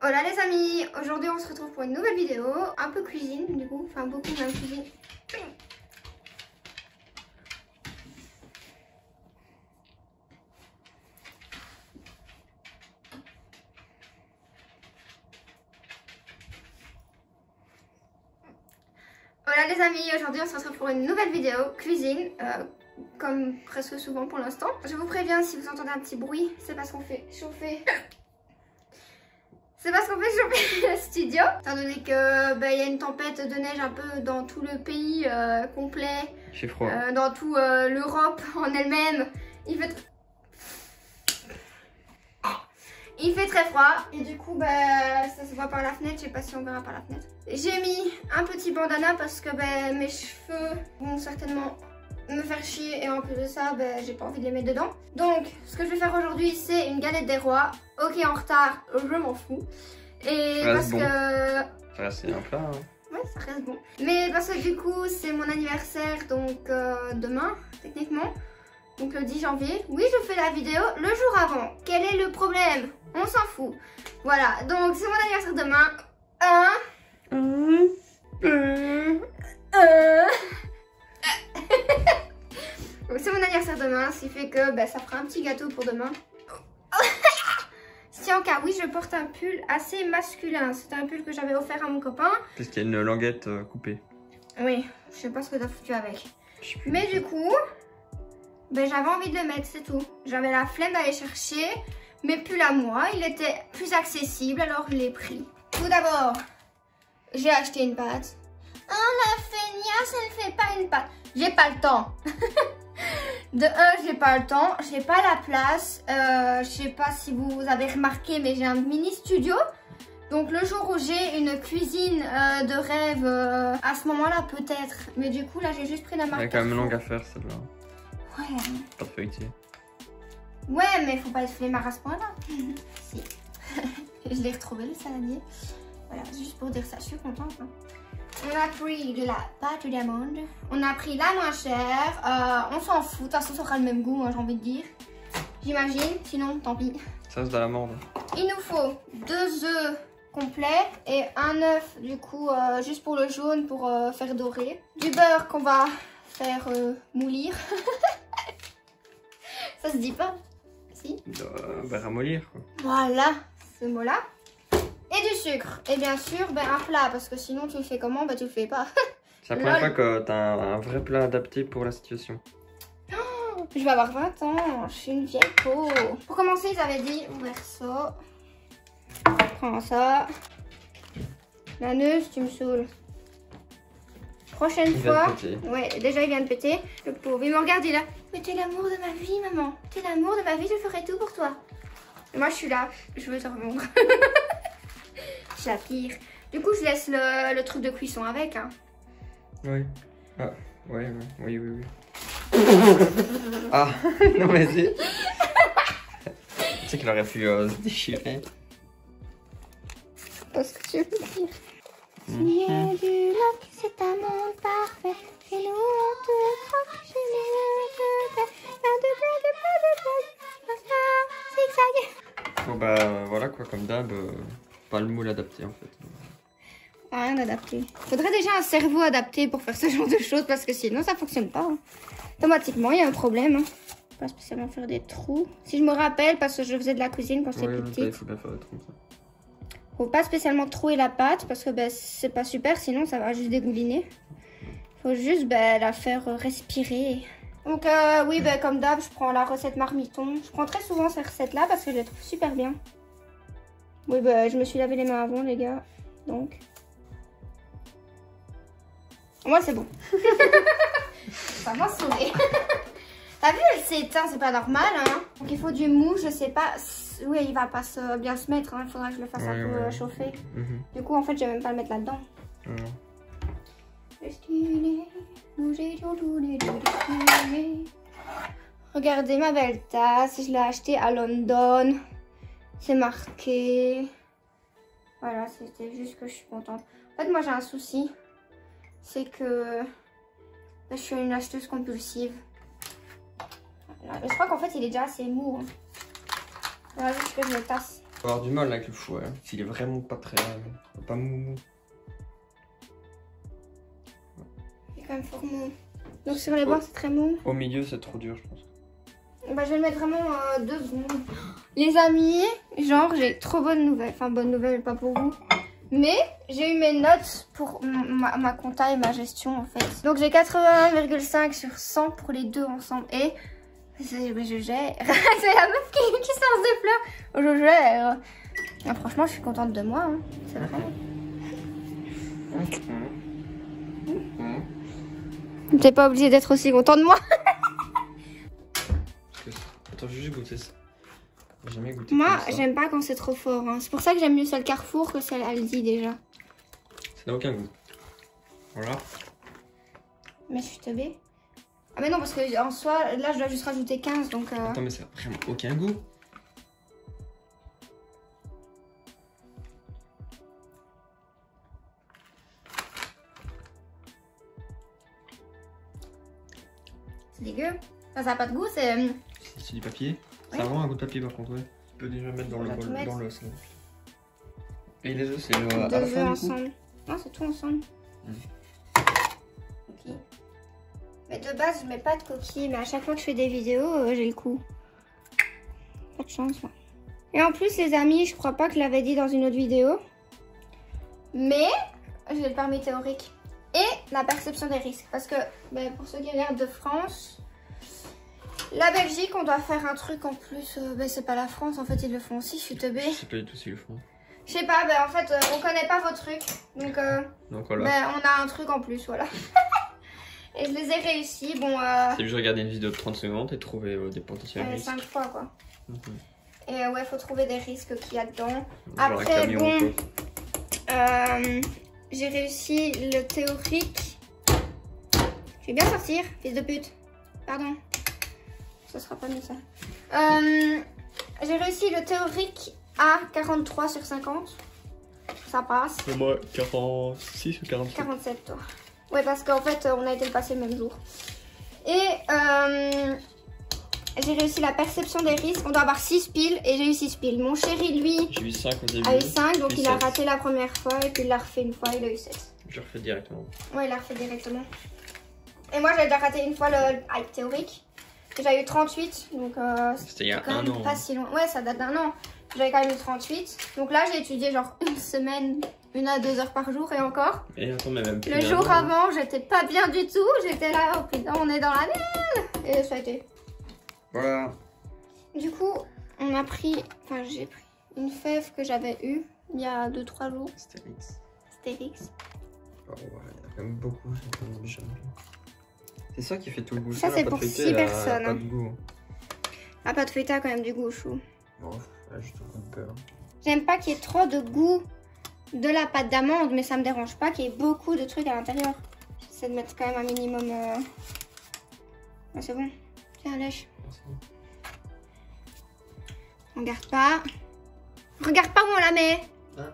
Hola les amis, aujourd'hui on se retrouve pour une nouvelle vidéo, un peu cuisine du coup, enfin beaucoup même cuisine. Hola les amis, aujourd'hui on se retrouve pour une nouvelle vidéo cuisine, comme presque souvent pour l'instant. Je vous préviens, si vous entendez un petit bruit, c'est parce qu'on fait chauffer... C'est parce qu'on fait chauffer le studio, étant donné que y a une tempête de neige un peu dans tout le pays complet. J'ai froid. Dans tout l'Europe en elle-même. Il fait très froid et du coup ça se voit par la fenêtre, je sais pas si on verra par la fenêtre. J'ai mis un petit bandana parce que mes cheveux vont certainement me faire chier et en plus de ça j'ai pas envie de les mettre dedans. Donc ce que je vais faire aujourd'hui c'est une galette des rois. Ok, en retard, je m'en fous. Et parce bon. que... Ça reste un plat. Hein. Ouais, ça reste bon. Mais parce que du coup c'est mon anniversaire, donc demain techniquement. Donc le 10 janvier. Oui, je fais la vidéo le jour avant. Quel est le problème? On s'en fout. Voilà, donc c'est mon anniversaire demain. C'est mon anniversaire demain, ce qui fait que ça fera un petit gâteau pour demain. Tiens, car oui, je porte un pull assez masculin. C'est un pull que j'avais offert à mon copain. Parce qu'il y a une languette coupée. Oui, je sais pas ce que t'as foutu avec. Mais du coup, j'avais envie de le mettre, c'est tout. J'avais la flemme d'aller chercher mes pulls à moi. Il était plus accessible, alors je l'ai pris. Tout d'abord, j'ai acheté une pâte. Oh, la feignasse, elle fait pas une pâte. J'ai pas le temps. De un, j'ai pas le temps, j'ai pas la place. Je sais pas si vous avez remarqué, mais j'ai un mini studio. Donc le jour où j'ai une cuisine de rêve, à ce moment-là peut-être. Mais du coup là j'ai juste pris la marque. Il y a quand même longue à faire celle-là. Ouais. Pas de feuilleté. Ouais, mais faut pas être flemmard à ce point-là. Si. Je l'ai retrouvé le saladier. Voilà, juste pour dire ça, je suis contente. Hein. On a pris de la pâte d'amande. On a pris la moins chère. On s'en fout, de toute façon ça aura le même goût, hein, j'ai envie de dire. J'imagine, sinon tant pis. Ça reste de l'amande. Il nous faut 2 œufs complets et un œuf du coup juste pour le jaune pour faire dorer. Du beurre qu'on va faire moulir. Ça se dit pas? Si. Ramollir quoi. Voilà, ce mot-là. Et du sucre. Et bien sûr, un plat, parce que sinon tu le fais comment? Tu le fais pas. C'est la première fois que t'as un vrai plat adapté pour la situation. Oh, je vais avoir 20 ans, je suis une vieille peau. Pour commencer, ils avaient dit ouvert ça. Prends ça. La neuse, tu me saoules. Prochaine fois. Ouais, déjà il vient de péter. Le pauvre, il me regarde, il a. Mais t'es l'amour de ma vie, maman. T'es l'amour de ma vie, je ferai tout pour toi. Et moi, je suis là, je veux te revendre. Je la pire. Du coup, je laisse le truc de cuisson avec. Hein. Oui. Ah, oui. Ah, non mais c'est... Tu sais qu'il aurait pu se déchirer. Parce que tu veux dire. Signer du lac, c'est un monde parfait. Chez nous, on te croque. Chez nous, on te fait. Zigzag. Bon voilà quoi, comme d'hab, pas le moule adapté en fait. Rien d'adapté. Faudrait déjà un cerveau adapté pour faire ce genre de choses parce que sinon ça fonctionne pas. Hein. Automatiquement, il y a un problème. Hein. Pas spécialement faire des trous. Si je me rappelle, parce que je faisais de la cuisine quand j'étais plus petite. Il faut bien faire des trous comme ça. Faut pas spécialement trouer la pâte parce que c'est pas super, sinon ça va juste dégouliner. Faut juste la faire respirer. Donc oui, comme d'hab, je prends la recette marmiton. Je prends très souvent cette recette-là parce que je la trouve super bien. Oui, je me suis lavé les mains avant, les gars. Donc... Moi, c'est bon. Ça m'a saoulé. T'as vu, elle s'éteint, c'est pas normal. Hein. Donc il faut du mou, je sais pas. Oui, il va pas bien se mettre. Il faudra que je le fasse un peu chauffer. Du coup, en fait, je vais même pas le mettre là-dedans. Regardez ma belle tasse. Je l'ai achetée à London. C'est marqué. Voilà, c'était juste que je suis contente. En fait, moi, j'ai un souci. C'est que je suis une acheteuse compulsive. Voilà. Je crois qu'en fait il est déjà assez mou. Hein. Voilà, juste que je le tasse. Faut avoir du mal avec le fouet, hein. S'il est vraiment pas très... pas mou. Il est quand même fort mou. Donc sur les bords c'est très mou. Au milieu c'est trop dur je pense. Bah je vais le mettre vraiment 2 secondes. Les amis, genre j'ai trop bonne nouvelle. Enfin bonne nouvelle pas pour vous. Mais j'ai eu mes notes pour ma compta et ma gestion en fait. Donc j'ai 81,5 sur 100 pour les deux ensemble. Et je gère. C'est la meuf qui sort des fleurs. Je gère. Ah, franchement je suis contente de moi. Hein. C'est vrai. T'es pas obligé d'être aussi content de moi. Attends, je vais juste goûter ça. J'ai jamais goûté. Moi, j'aime pas quand c'est trop fort. Hein. C'est pour ça que j'aime mieux celle Carrefour que celle Aldi déjà. Ça n'a aucun goût. Voilà. Mais je suis teubée. Ah mais non, parce que en soi, là je dois juste rajouter 15 donc... Attends, mais ça n'a vraiment aucun goût. C'est dégueu. Enfin, ça n'a pas de goût, c'est... C'est du papier. Oui. Ça a vraiment un goût de papier par contre, ouais. Tu peux déjà mettre dans le bol, dans l'os. Et les œufs, c'est à la fin ensemble. Non, c'est tout ensemble. Ok. Mais de base, je mets pas de coquilles, mais à chaque fois que je fais des vidéos, j'ai le coup. Pas de chance, moi. Et en plus, les amis, je crois pas que je l'avais dit dans une autre vidéo, mais j'ai le permis théorique et la perception des risques. Parce que, ben, pour ceux qui regardent de France, la Belgique, on doit faire un truc en plus. Ben, c'est pas la France, en fait, ils le font aussi. Je suis teubée. Je sais pas du tout s'ils le font. Je sais pas, ben, en fait, on connaît pas vos trucs. Donc voilà. Ben, on a un truc en plus, voilà. Et je les ai réussis. Bon, c'est juste regarder une vidéo de 30 secondes et trouver des potentiels risques. 5 fois, quoi. Mm-hmm. Et ouais, faut trouver des risques qu'il y a dedans. Genre Après, camion, bon, j'ai réussi le théorique. Je vais bien sortir, fils de pute. Pardon. Ça sera pas mieux ça. J'ai réussi le théorique à 43 sur 50. Ça passe. Et moi, 46 ou 47 47, toi. Ouais, parce qu'en fait, on a été le passer le même jour. Et j'ai réussi la perception des risques. On doit avoir 6 piles et j'ai eu 6 piles. Mon chéri, lui, j'ai eu 5 au début. a eu 5, donc il a 7. raté la première fois et puis il l'a refait une fois, il a eu 7. Je le refais directement. Ouais, il l'a refait directement. Et moi, j'ai déjà raté une fois le hype théorique. J'ai eu 38, donc c'était il y a quand un même an. pas si loin. Ouais, ça date d'1 an. J'avais quand même eu 38. Donc là, j'ai étudié genre une semaine, 1 à 2 heures par jour et encore. Et attends, mais même plus Le jour avant, j'étais pas bien du tout. J'étais là, oh putain, on est dans la merde. Et ça a été. Voilà. Du coup, on a pris, enfin j'ai pris une fève que j'avais eue il y a 2-3 jours. Stérix. Stérix. Oh, ouais, il y en a quand même beaucoup. C'est ça qui fait tout le goût. Ça, c'est pour 6 personnes. Pas de goût. La pâte feuilletée a quand même du goût au chou. Bon, là, juste un peu. J'aime pas qu'il y ait trop de goût de la pâte d'amande, mais ça me dérange pas qu'il y ait beaucoup de trucs à l'intérieur. J'essaie de mettre quand même un minimum. Ah, c'est bon. Tiens, lèche. Merci. Regarde pas. Regarde pas où on la met. Ah.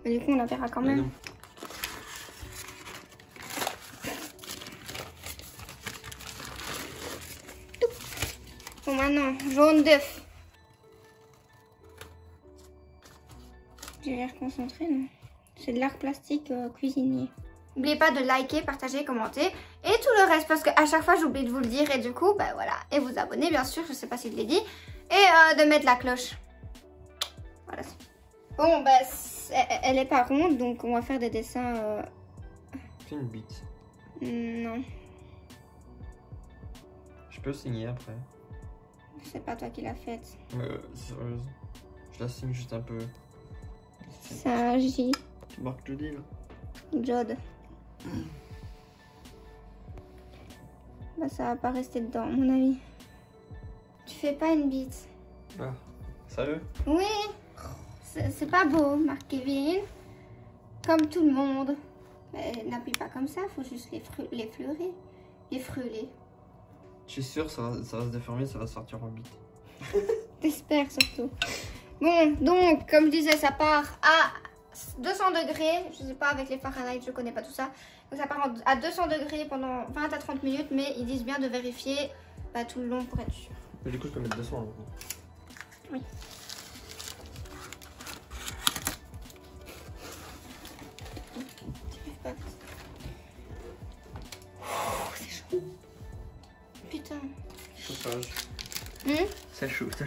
Mais du coup, on la verra quand même. Non. Bon, maintenant, jaune d'œuf. J'ai l'air concentré, non? C'est de l'art plastique cuisinier. N'oubliez pas de liker, partager, commenter et tout le reste parce qu'à chaque fois j'oublie de vous le dire et du coup, bah voilà. Et vous abonner bien sûr, je sais pas si je l'ai dit. Et de mettre la cloche. Voilà. Bon, bah elle est pas ronde donc on va faire des dessins. Fais une bite. Non, Je peux signer après. c'est pas toi qui l'as faite. Sérieuse. Je la signe juste un peu. Ça agit. Tu marques Jody là. Jod. Bah ça va pas rester dedans, mon ami. Tu fais pas une bite. Ah, sérieux? Oui. C'est pas beau, Marc Kevin. Comme tout le monde. N'appuie pas comme ça, faut juste les fleurer. Les frôler. Je suis sûr, ça va se déformer, ça va sortir en bite. T'espères surtout. Bon, donc, comme je disais, ça part à 200 degrés. Je sais pas, avec les Fahrenheit, je connais pas tout ça. Donc ça part à 200 degrés pendant 20 à 30 minutes. Mais ils disent bien de vérifier tout le long pour être sûr. Mais du coup, je peux mettre 200 là. Oui. C'est chaud. Putain. Chauffage. Ça chauffe plus.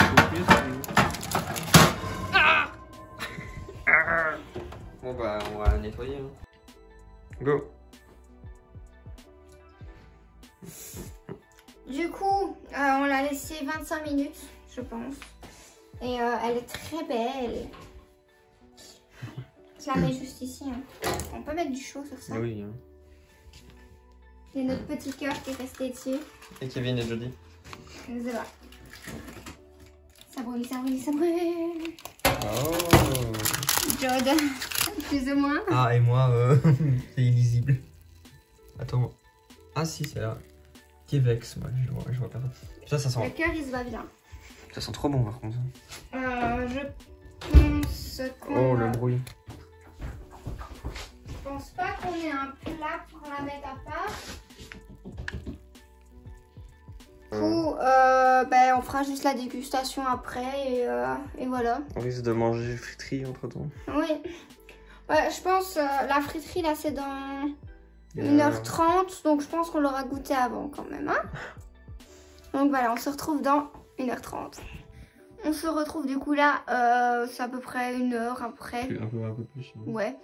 Ah. Bon bah on va nettoyer. Hein. Go. Du coup, on l'a laissée 25 minutes, je pense. Et elle est très belle. Je la mets juste ici. Hein. On peut mettre du chaud sur ça. Oui. Hein. Il y a notre petit cœur qui est resté dessus. Et Kevin et Jody. Je sais pas. Ça brûle, ça brûle, ça brûle. Oh. Jod, plus ou moins. Ah et moi, c'est illisible. Attends. Ah si, c'est là. T-Vex, moi je vois pas. Ça Le sent. cœur il se va bien. Ça sent trop bon par contre. Je pense qu'on... Oh le bruit. Je pense pas qu'on ait un plat pour la mettre à part. Du coup, ben, on fera juste la dégustation après et voilà. On risque de manger friterie entre temps. Oui. Ouais, je pense la friterie là c'est dans 1h30, donc je pense qu'on l'aura goûté avant quand même. Hein, donc voilà, on se retrouve dans 1h30. On se retrouve du coup là, c'est à peu près 1 heure après. Un peu plus. Ouais.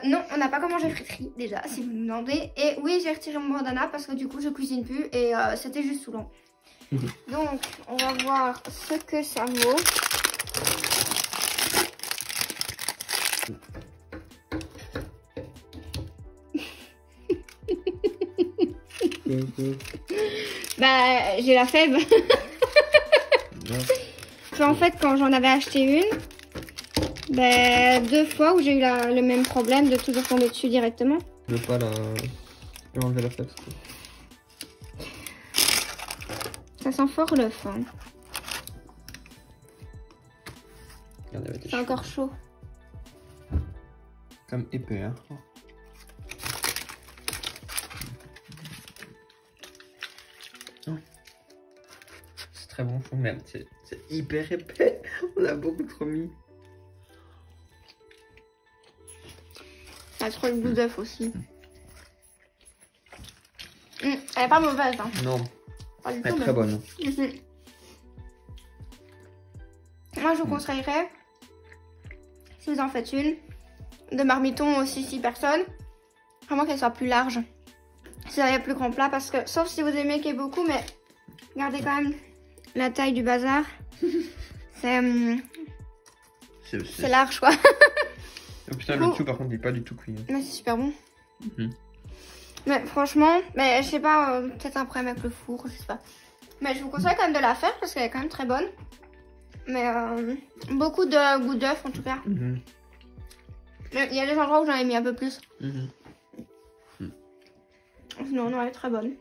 Non, on n'a pas comment manger friterie déjà, si vous me demandez. Et oui, j'ai retiré mon bandana parce que du coup je cuisine plus et c'était juste saoulant. Donc, on va voir ce que ça vaut. Bah, j'ai la fève. En fait, quand j'en avais acheté une, bah, 2 fois où j'ai eu le même problème de toujours tomber dessus directement. Je veux pas enlever la fève. Ça sent fort l'œuf. Hein. C'est encore chaud. Comme épais, hein. C'est très bon, merde, c'est hyper épais. On a beaucoup trop mis. Ça a trop le goût d'œuf aussi. Elle est pas mauvaise. Hein. Non, pas du elle est tout, très bonne. Moi, je vous conseillerais, si vous en faites une, de marmiton aussi 6 personnes, vraiment qu'elle soit plus large. Si vous avez plus grand plat, parce que, sauf si vous aimez qu'il y ait beaucoup, mais regardez quand même la taille du bazar. C'est large, quoi. Oh putain, le dessous par contre il est pas du tout cuit. Mais c'est super bon. Mais franchement, mais je sais pas, peut-être un problème avec le four, je sais pas. Mais je vous conseille quand même de la faire parce qu'elle est quand même très bonne. Mais beaucoup de goût d'œuf en tout cas. Mais il y a des endroits où j'en ai mis un peu plus. Sinon, non, elle est très bonne.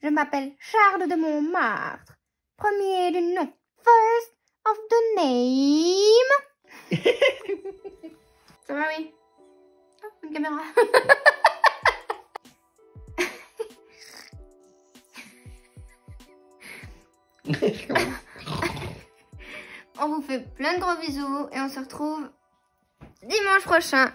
Je m'appelle Charles de Montmartre. Premier du nom. First of the name. Ça va, oui. Oh, une caméra. On vous fait plein de gros bisous et on se retrouve dimanche prochain